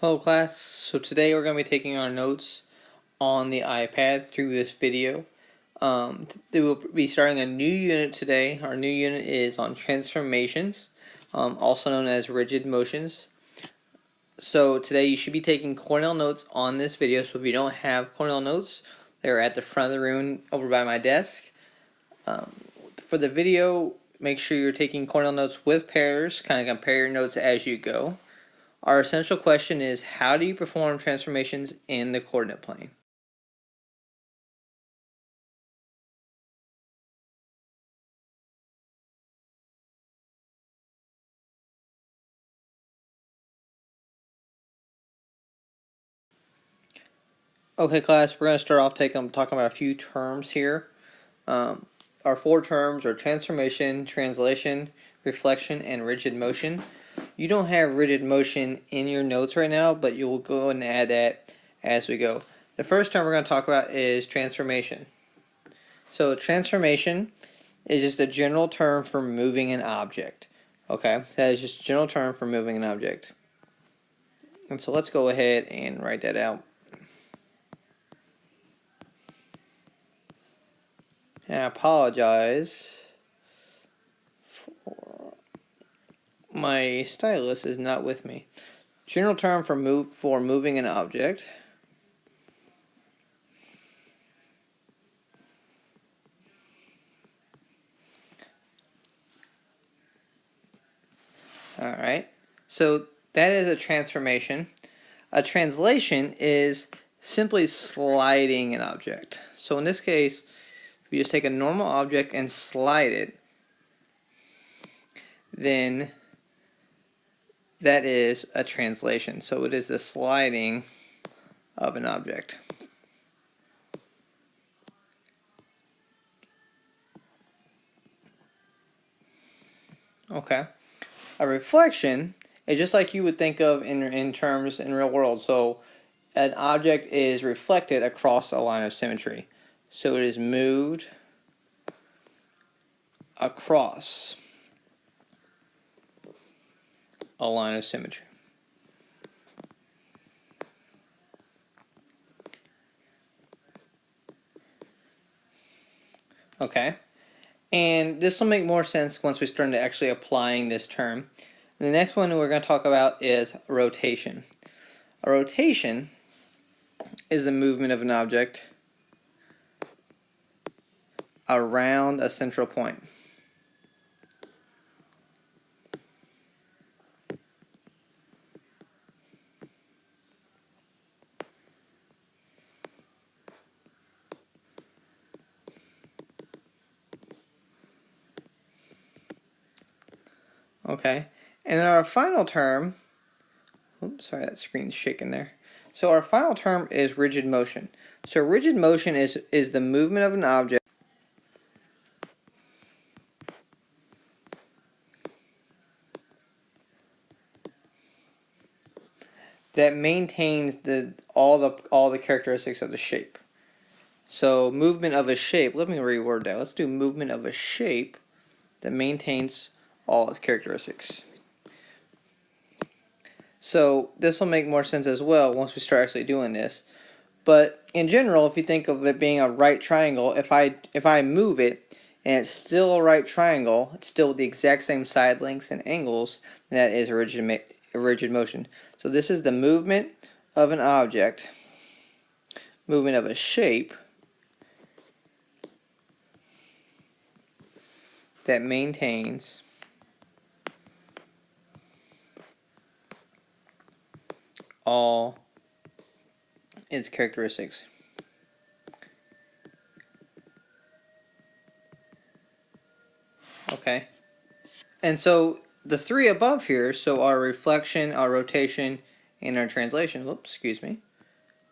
Hello class, so today we're going to be taking our notes on the iPad through this video. We will be starting a new unit today. Our new unit is on transformations, also known as rigid motions. So today you should be taking Cornell notes on this video, so if you don't have Cornell notes, they're at the front of the room over by my desk. For the video, make sure you're taking Cornell notes with pairs, kind of compare your notes as you go. Our essential question is, how do you perform transformations in the coordinate plane? Okay class, we're going to start off talking about a few terms here. Our four terms are transformation, translation, reflection, and rigid motion. You don't have rigid motion in your notes right now, but you will go and add that as we go. The first term we're going to talk about is transformation. So transformation is just a general term for moving an object. Okay, that is just a general term for moving an object. And so let's go ahead and write that out. And I apologize for my stylus is not with me. General term for moving an object. Alright, so that is a transformation. A translation is simply sliding an object. So in this case, if you just take a normal object and slide it, then that is a translation. So it is the sliding of an object. Okay. A reflection is just like you would think of in terms in real world. So an object is reflected across a line of symmetry. So it is moved across a line of symmetry. Okay. And this will make more sense once we start to actually applying this term. And the next one we're going to talk about is rotation. A rotation is the movement of an object around a central point. Okay, and then our final term, oops, sorry, that screen's shaking there. So our final term is rigid motion. So rigid motion is the movement of an object that maintains all the characteristics of the shape. So movement of a shape, let me reword that. Let's do movement of a shape that maintains all its characteristics. So this will make more sense as well once we start actually doing this. But in general, if you think of it being a right triangle, if I move it and it's still a right triangle, it's still the exact same side lengths and angles, that is a rigid motion. So this is the movement of an object, movement of a shape that maintains all its characteristics. Okay. And so the three above here, so our reflection, our rotation, and our translation, whoops, excuse me,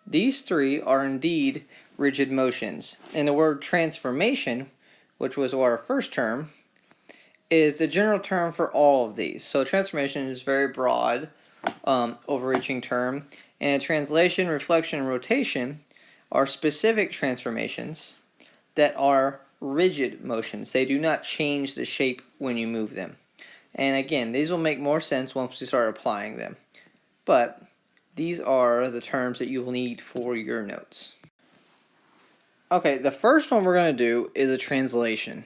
these three are indeed rigid motions. And the word transformation, which was our first term, is the general term for all of these. So transformation is very broad, overreaching term, and translation, reflection, and rotation are specific transformations that are rigid motions. They do not change the shape when you move them. And again, these will make more sense once we start applying them. But these are the terms that you will need for your notes. Okay, the first one we're going to do is a translation.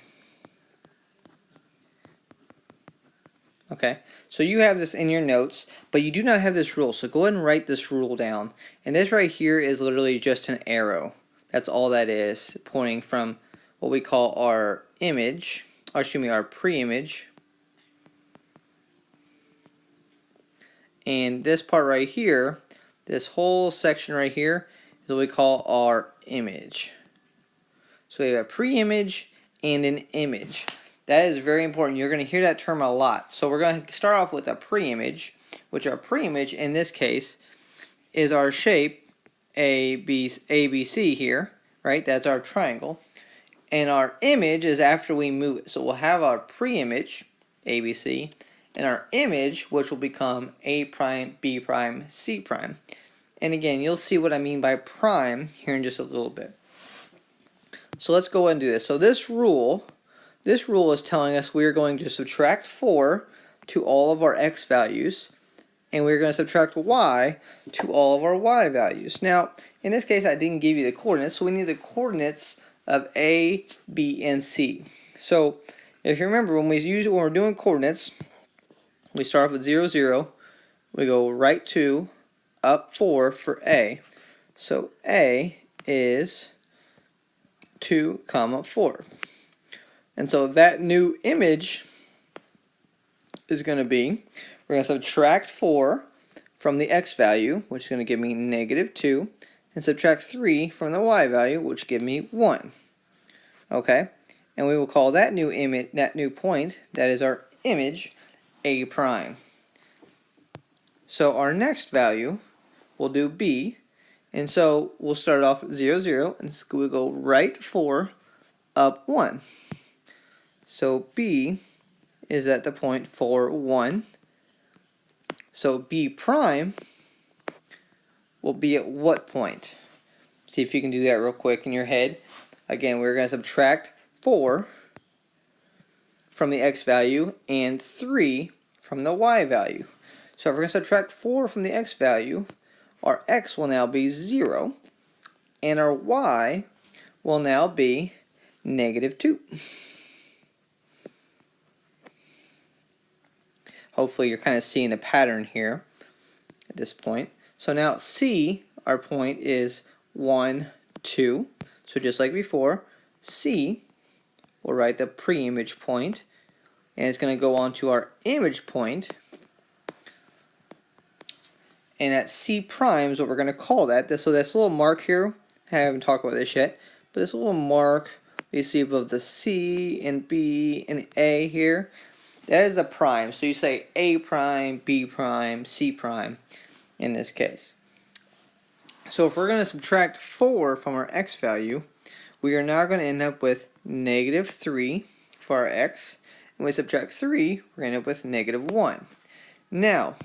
Okay, so you have this in your notes, but you do not have this rule. So go ahead and write this rule down. And this right here is literally just an arrow. That's all that is, pointing from what we call our image, or excuse me, our pre-image. And this part right here, this whole section right here, is what we call our image. So we have a pre-image and an image. That is very important. You're going to hear that term a lot. So we're going to start off with a pre-image, which our pre-image in this case is our shape ABC here, right? That's our triangle. And our image is after we move it. So we'll have our pre-image, ABC, and our image, which will become A prime, B prime, C prime. And again, you'll see what I mean by prime here in just a little bit. So let's go ahead and do this. So this rule is telling us we're going to subtract 4 to all of our x values, and we're going to subtract y to all of our y values. Now, in this case, I didn't give you the coordinates, so we need the coordinates of A, B, and C. So if you remember, when we're doing coordinates, we start off with 0, 0. We go right 2, up 4 for A. So A is 2, 4. And so that new image is going to be, we're going to subtract 4 from the x value, which is going to give me -2, and subtract 3 from the y value, which give me 1. Okay? And we will call that new image, that new point, that is our image, A prime. So our next value, we'll do B, and so we'll start off at 0, 0, and we'll go right 4, up 1. So B is at the point 4, 1. So B prime will be at what point? See if you can do that real quick in your head. Again, we're going to subtract 4 from the x value and 3 from the y value. So if we're going to subtract 4 from the x value, our x will now be 0, and our y will now be -2. Hopefully you're kind of seeing the pattern here at this point. So now C, our point is 1, 2. So just like before, C, we'll write the pre-image point, and it's going to go on to our image point. And that C prime is what we're going to call that. So this little mark here, I haven't talked about this yet, but this little mark you see above the C and B and A here, that is the prime. So you say A prime, B prime, C prime in this case. So if we're going to subtract 4 from our x value, we are now going to end up with -3 for our x. And we subtract 3, we're going to end up with -1. Now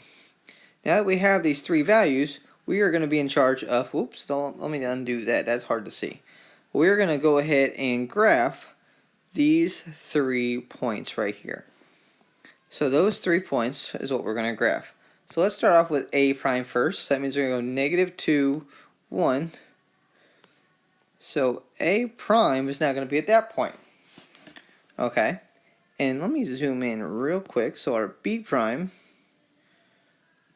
that we have these 3 values, we are going to be in charge of, whoops, let me undo that. That's hard to see. We're going to go ahead and graph these 3 points right here. So those 3 points is what we're going to graph. So let's start off with A prime first. So that means we're going to go -2, 1. So A prime is now going to be at that point. Okay. And let me zoom in real quick. So our B prime,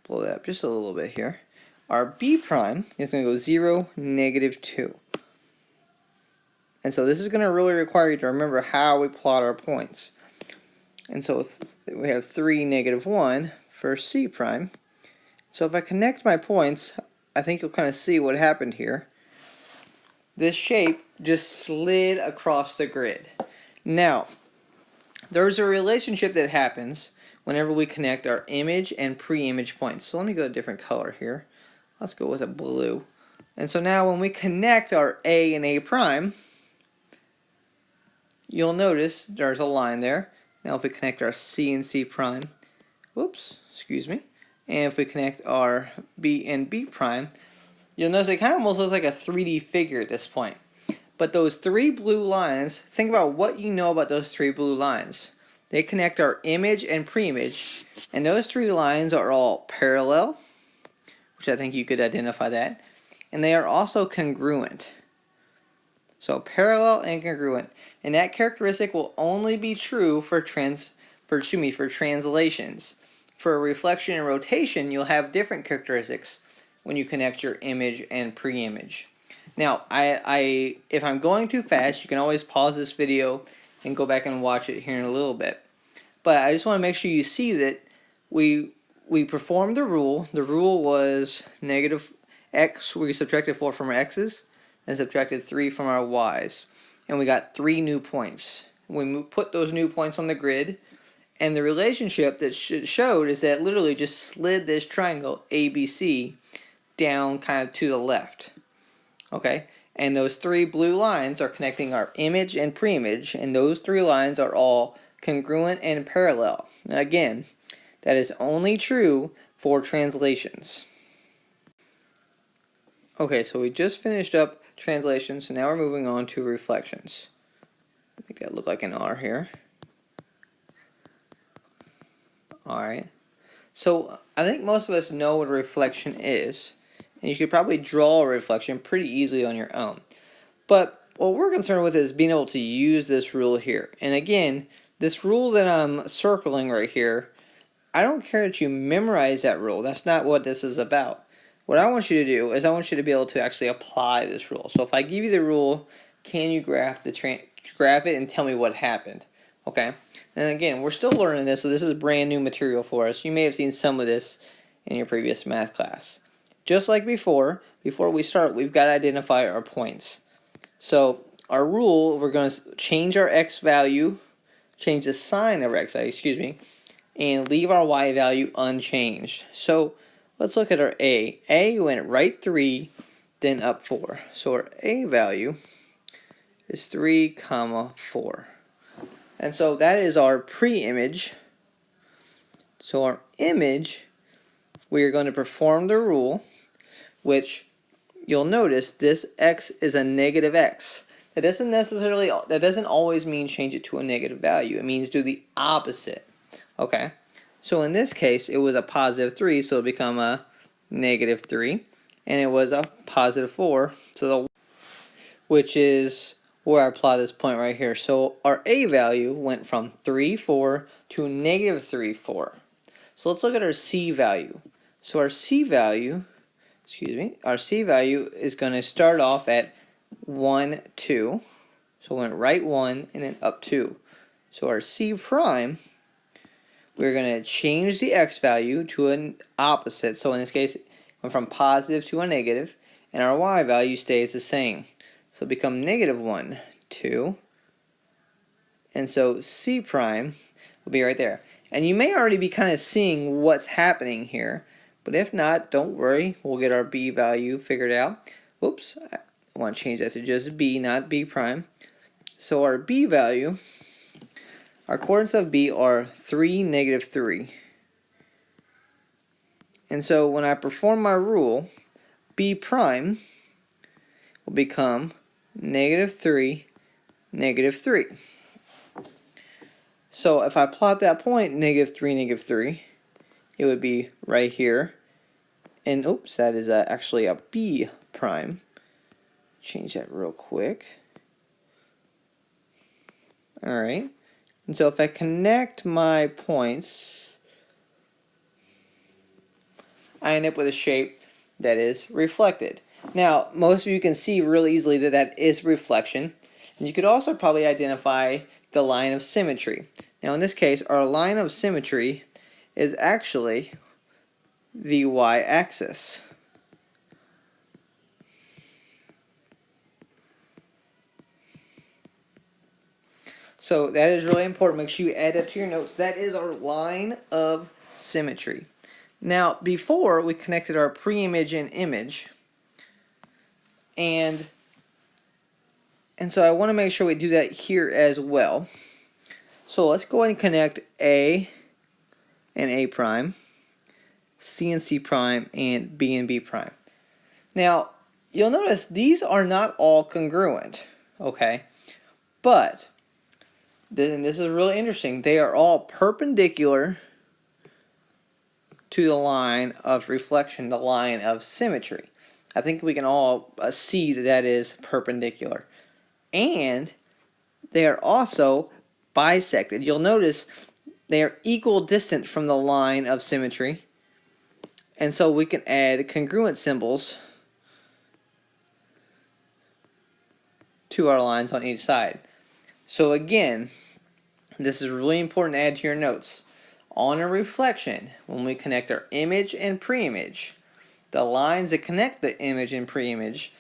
blow that up just a little bit here. Our B prime is going to go 0, -2. And so this is going to really require you to remember how we plot our points. And so we have 3, -1 for C prime. So if I connect my points, I think you'll kind of see what happened here. This shape just slid across the grid. Now, there's a relationship that happens whenever we connect our image and pre-image points. So let me go a different color here. Let's go with a blue. And so now when we connect our A and A prime, you'll notice there's a line there. Now if we connect our C and C prime, whoops, excuse me, and if we connect our B and B prime, you'll notice it kind of almost looks like a 3D figure at this point. But those 3 blue lines, think about what you know about those 3 blue lines. They connect our image and pre-image, and those 3 lines are all parallel, which I think you could identify that. And they are also congruent. So parallel and congruent. And that characteristic will only be true for translations. For reflection and rotation, you'll have different characteristics when you connect your image and pre-image. Now, if I'm going too fast, you can always pause this video and go back and watch it here in a little bit. But I just want to make sure you see that we performed the rule. The rule was negative x. We subtracted 4 from our x's and subtracted 3 from our y's. And we got 3 new points. We put those new points on the grid. And the relationship that showed is that it literally just slid this triangle ABC down kind of to the left. Okay? And those 3 blue lines are connecting our image and pre-image. And those 3 lines are all congruent and parallel. Now again, that is only true for translations. Okay, so we just finished up translations, so now we're moving on to reflections. Make that look like an R here. Alright, so I think most of us know what a reflection is, and you could probably draw a reflection pretty easily on your own. But what we're concerned with is being able to use this rule here. And again, this rule that I'm circling right here, I don't care that you memorize that rule. That's not what this is about. What I want you to do is I want you to be able to actually apply this rule. So if I give you the rule, can you graph it and tell me what happened? Okay. And again, we're still learning this, so this is brand new material for us. You may have seen some of this in your previous math class. Just like before we start, we've got to identify our points. So our rule, we're going to change our x value, change the sign of our x value, and leave our y value unchanged. So let's look at our a. A went right 3, then up 4. So our a value is 3, 4. And so that is our pre-image. So our image, we are going to perform the rule, which you'll notice this x is a negative x. That doesn't always mean change it to a negative value. It means do the opposite. Okay? So in this case, it was a positive 3, so it'll become a negative 3. And it was a positive 4, which is where I plot this point right here. So our a value went from 3, 4 to negative 3, 4. So let's look at our c value. So our c value is going to start off at 1, 2. So it went right 1 and then up 2. So our c prime, we're going to change the x value to an opposite. So in this case, it went from positive to a negative, and our y value stays the same. So it becomes negative 1, 2. And so c prime will be right there. And you may already be kind of seeing what's happening here. But if not, don't worry. We'll get our b value figured out. Oops, I want to change that to just b, not b prime. So our b value, our coordinates of b are 3, negative 3. And so when I perform my rule, b prime will become negative 3, negative 3. So if I plot that point, negative 3, negative 3, it would be right here. And oops, that is actually a b prime. Change that real quick. Alright. And so if I connect my points, I end up with a shape that is reflected. Now, most of you can see really easily that that is reflection. And you could also probably identify the line of symmetry. Now in this case, our line of symmetry is actually the y-axis. So that is really important. Make sure you add that to your notes. That is our line of symmetry. Now, before we connected our pre-image and image, and so I want to make sure we do that here as well. So let's go ahead and connect A and A prime, C and C prime, and B and B prime. Now, you'll notice these are not all congruent, okay? But, and this is really interesting, they are all perpendicular to the line of reflection, the line of symmetry. I think we can all see that that is perpendicular. And they are also bisected. You'll notice they are equal distant from the line of symmetry. And so we can add congruent symbols to our lines on each side. So again, this is really important to add to your notes. On a reflection, when we connect our image and preimage, the lines that connect the image and preimage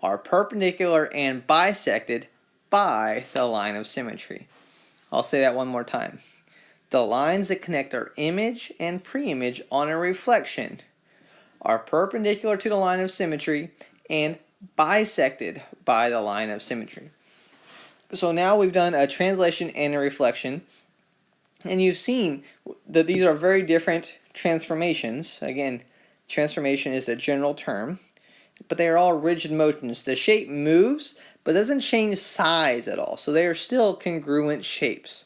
are perpendicular and bisected by the line of symmetry. I'll say that one more time. The lines that connect our image and preimage on a reflection are perpendicular to the line of symmetry and bisected by the line of symmetry. So now we've done a translation and a reflection, and you've seen that these are very different transformations. Again, transformation is the general term, but they are all rigid motions. The shape moves, but doesn't change size at all. So they are still congruent shapes.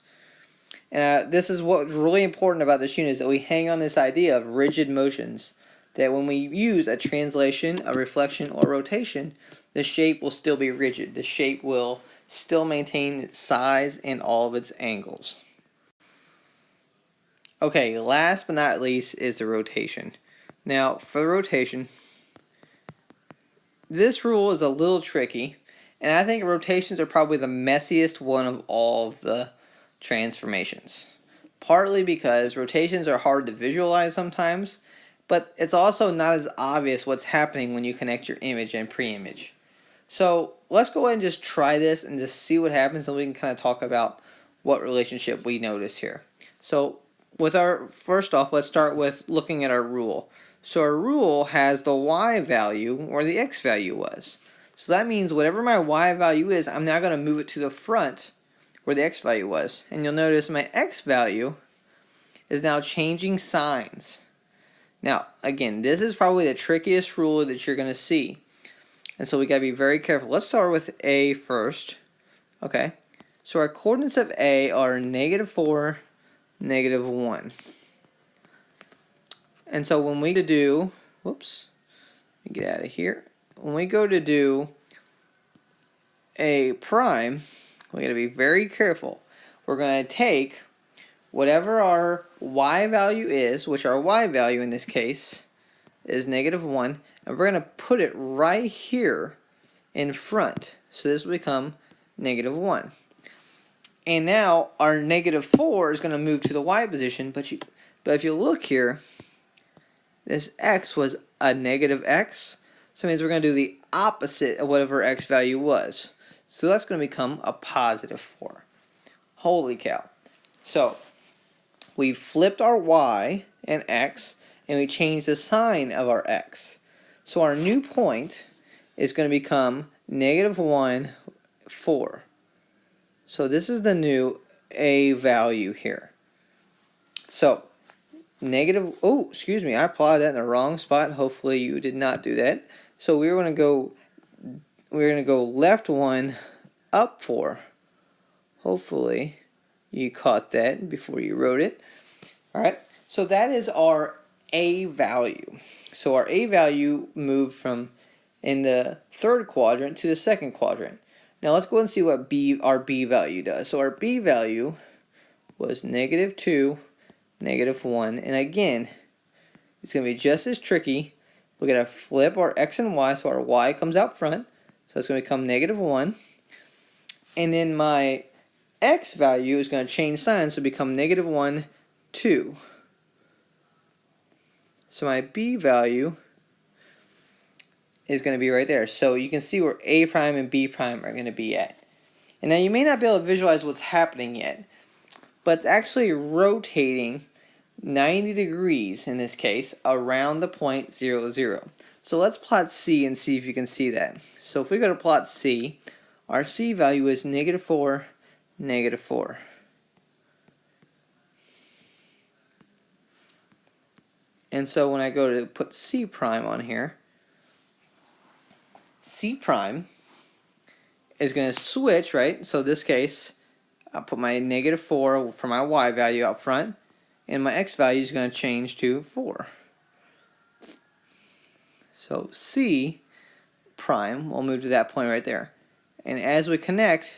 And this is what's really important about this unit, is that we hang on this idea of rigid motions. That when we use a translation, a reflection, or rotation, the shape will still be rigid. The shape will still maintain its size and all of its angles. Okay, last but not least is the rotation. Now, for the rotation, this rule is a little tricky, and I think rotations are probably the messiest one of all of the transformations. Partly because rotations are hard to visualize sometimes, but it's also not as obvious what's happening when you connect your image and preimage. So let's go ahead and just try this and just see what happens, and we can kind of talk about what relationship we notice here. So first off, let's start with looking at our rule. So our rule has the y value where the x value was. So that means whatever my y value is, I'm now going to move it to the front where the x value was. And you'll notice my x value is now changing signs. Now, again, this is probably the trickiest rule that you're going to see. And so we got to be very careful. Let's start with a first. Okay. So our coordinates of a are -4, -1. And so when we do, whoops, let me get out of here. When we go to do a prime, we got to be very careful. We're going to take whatever our y value is, which our y value in this case is -1, and we're going to put it right here in front. So this will become -1. And now our -4 is going to move to the y position, but if you look here, this x was a -x, so it means we're going to do the opposite of whatever x value was. So that's going to become a +4. Holy cow. So we flipped our y and x, and we changed the sign of our x. So our new point is going to become -1, 4. So this is the new a value here. So excuse me, I applied that in the wrong spot. Hopefully you did not do that. So we're going to go left 1, up 4. Hopefully you caught that before you wrote it. All right. So that is our a value. So our a value moved from in the third quadrant to the second quadrant. Now let's go and see what our b value does. So our b value was -2, -1, and again, it's going to be just as tricky. We're going to flip our x and y, so our y comes out front, so it's going to become -1, and then my x value is going to change signs to become -1, 2. So my b value is going to be right there. So you can see where a prime and b prime are going to be at. And now you may not be able to visualize what's happening yet, but it's actually rotating 90 degrees in this case around the point 0, 0. So let's plot C and see if you can see that. So if we go to plot C, our C value is -4, -4. And so when I go to put C prime on here, C prime is going to switch, right? So in this case, I'll put my -4 for my y value out front, and my x value is going to change to 4. So C prime will move to that point right there. And as we connect,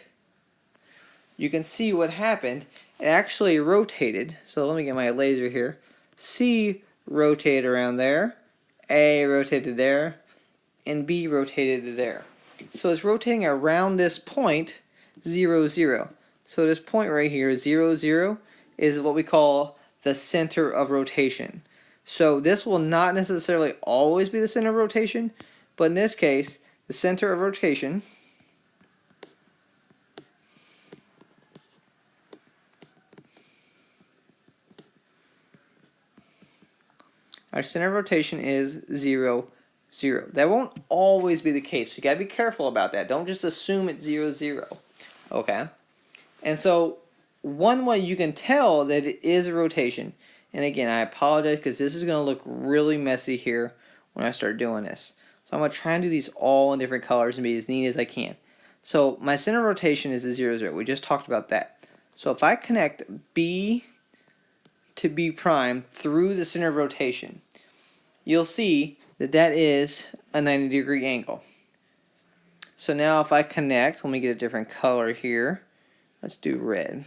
you can see what happened. It actually rotated. So let me get my laser here. C rotated around there, A rotated there, and B rotated there. So it's rotating around this point, 0, 0. So this point right here, 0, 0, is what we call the center of rotation. So this will not necessarily always be the center of rotation, but in this case, the center of rotation our center of rotation is 0, 0. That won't always be the case. You got to be careful about that. Don't just assume it's 0, 0. Okay? And so one way you can tell that it is a rotation, and again, I apologize because this is going to look really messy here when I start doing this. So I'm going to try and do these all in different colors and be as neat as I can. So my center of rotation is the 0, 0. We just talked about that. So if I connect B to B prime through the center of rotation, you'll see that that is a 90-degree angle. So now if I connect, let me get a different color here. Let's do red.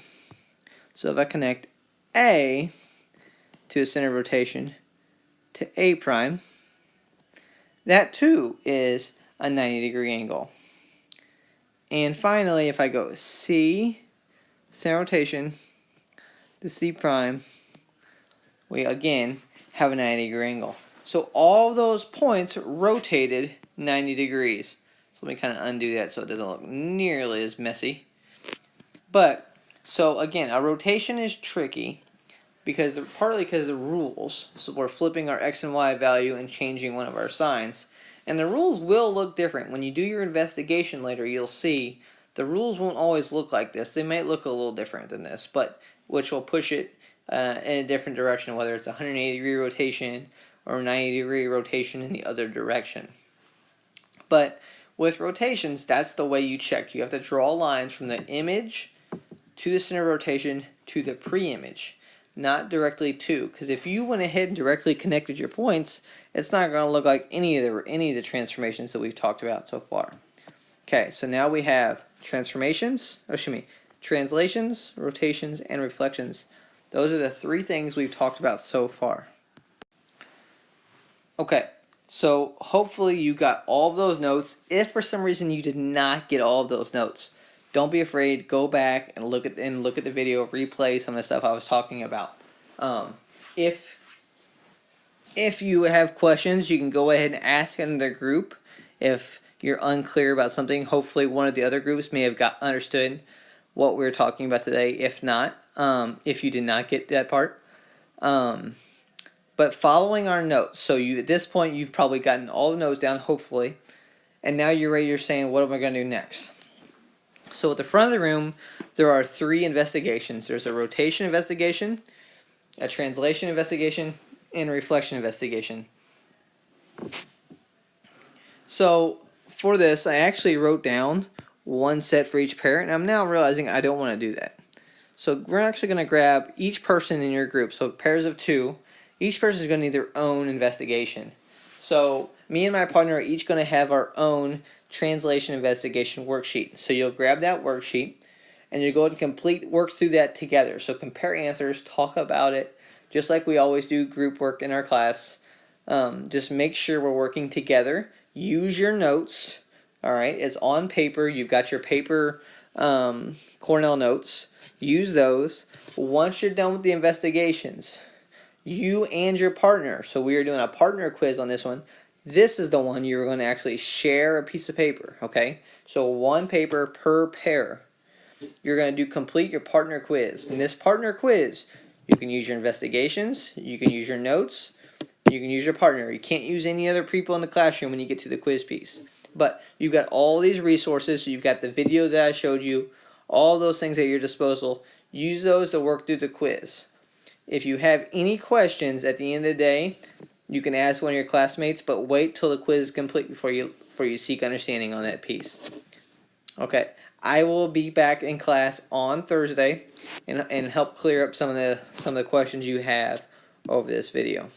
So if I connect A to the center of rotation to A prime, that too is a 90-degree angle. And finally, if I go C, center of rotation, to C prime, we again have a 90-degree angle. So all those points rotated 90 degrees. So let me kind of undo that so it doesn't look nearly as messy. But, so again, a rotation is tricky because partly because of the rules. So we're flipping our x and y value and changing one of our signs. And the rules will look different. When you do your investigation later, you'll see the rules won't always look like this. They might look a little different than this, but which will push it in a different direction, whether it's a 180-degree rotation or a 90-degree rotation in the other direction. But with rotations, that's the way you check. You have to draw lines from the image to the center of rotation to the pre-image, not directly to. Because if you went ahead and directly connected your points, it's not going to look like any of the transformations that we've talked about so far. Okay, so now we have translations, rotations, and reflections. Those are the three things we've talked about so far. Okay, so hopefully you got all of those notes. If for some reason you did not get all of those notes, don't be afraid. Go back and look at the video, replay some of the stuff I was talking about. If you have questions, you can go ahead and ask in the group. If you're unclear about something, hopefully one of the other groups may have understood what we were talking about today. If not, if you did not get that part. But following our notes, so at this point you've probably gotten all the notes down, hopefully, and now you're saying, what am I going to do next? So at the front of the room, there are 3 investigations. There's a rotation investigation, a translation investigation, and a reflection investigation. So for this, I actually wrote down one set for each pair, and I'm now realizing I don't want to do that. So we're actually going to grab each person in your group, so pairs of 2. Each person is going to need their own investigation. So me and my partner are each going to have our own translation investigation worksheet. So you'll grab that worksheet and you'll go and work through that together. So compare answers, talk about it, just like we always do group work in our class. Just make sure we're working together. Use your notes. All right, it's on paper. You've got your paper Cornell notes. Use those. Once you're done with the investigations, you and your partner, so we are doing a partner quiz on this one. This is the one you're going to actually share a piece of paper, okay? So 1 paper per pair. You're going to complete your partner quiz. In this partner quiz, you can use your investigations, you can use your notes, you can use your partner. You can't use any other people in the classroom when you get to the quiz piece. But you've got all these resources. So you've got the video that I showed you, all those things at your disposal. Use those to work through the quiz. If you have any questions at the end of the day, you can ask one of your classmates, but wait till the quiz is complete before you seek understanding on that piece. Okay, I will be back in class on Thursday and help clear up some of the questions you have over this video.